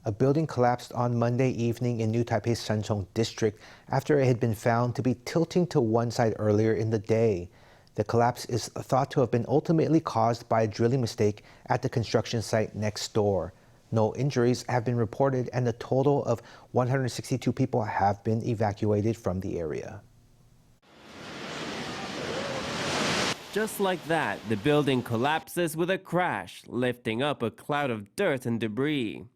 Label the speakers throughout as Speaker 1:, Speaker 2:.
Speaker 1: A building collapsed on Monday evening in New Taipei's Sanchong district after it had been found to be tilting to one side earlier in the day. The collapse is thought to have been ultimately caused by a drilling mistake at the construction site next door. No injuries have been reported, and a total of 162 people have been evacuated from the area.
Speaker 2: Just like that, the building collapses with a crash, lifting up a cloud of dirt and debris.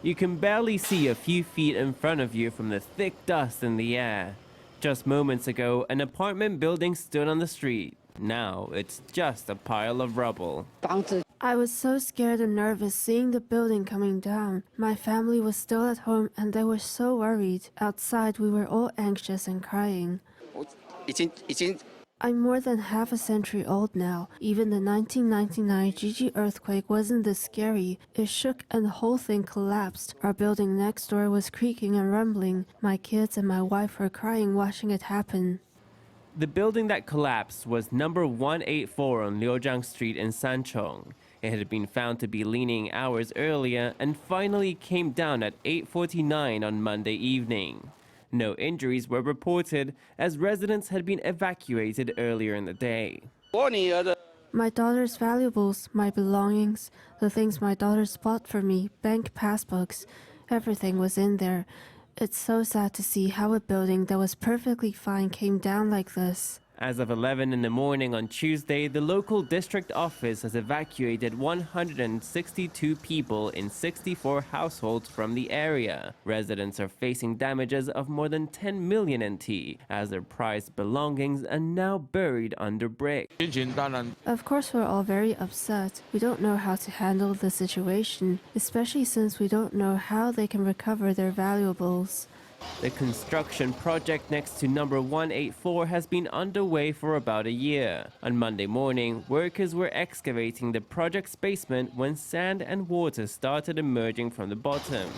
Speaker 2: You can barely see a few feet in front of you from the thick dust in the air. Just moments ago, an apartment building stood on the street. Now, it's just a pile of rubble.
Speaker 3: I was so scared and nervous seeing the building coming down. My family was still at home and they were so worried. Outside, we were all anxious and crying. I'm more than half a century old now. Even the 1999 Jiji earthquake wasn't this scary. It shook and the whole thing collapsed. Our building next door was creaking and rumbling. My kids and my wife were crying watching it happen.
Speaker 2: The building that collapsed was number 184 on Liujiang Street in Sanchong. It had been found to be leaning hours earlier and finally came down at 8:49 on Monday evening. No injuries were reported, as residents had been evacuated earlier in the day.
Speaker 3: My daughter's valuables, my belongings, the things my daughters bought for me, bank passbooks, everything was in there. It's so sad to see how a building that was perfectly fine came down like this.
Speaker 2: As of 11 in the morning on Tuesday, the local district office has evacuated 162 people in 64 households from the area. Residents are facing damages of more than 10 million NT, as their prized belongings are now buried under brick.
Speaker 3: Of course, we're all very upset. We don't know how to handle the situation, especially since we don't know how they can recover their valuables.
Speaker 2: The construction project next to number 184 has been underway for about a year. On Monday morning, workers were excavating the project's basement when sand and water started emerging from the bottom.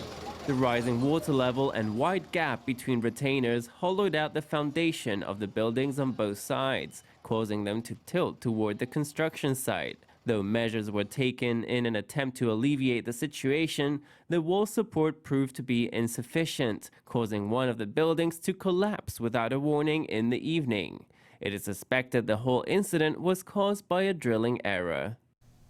Speaker 2: The rising water level and wide gap between retainers hollowed out the foundation of the buildings on both sides, causing them to tilt toward the construction site. Though measures were taken in an attempt to alleviate the situation, the wall support proved to be insufficient, causing one of the buildings to collapse without a warning in the evening. It is suspected the whole incident was caused by a drilling error.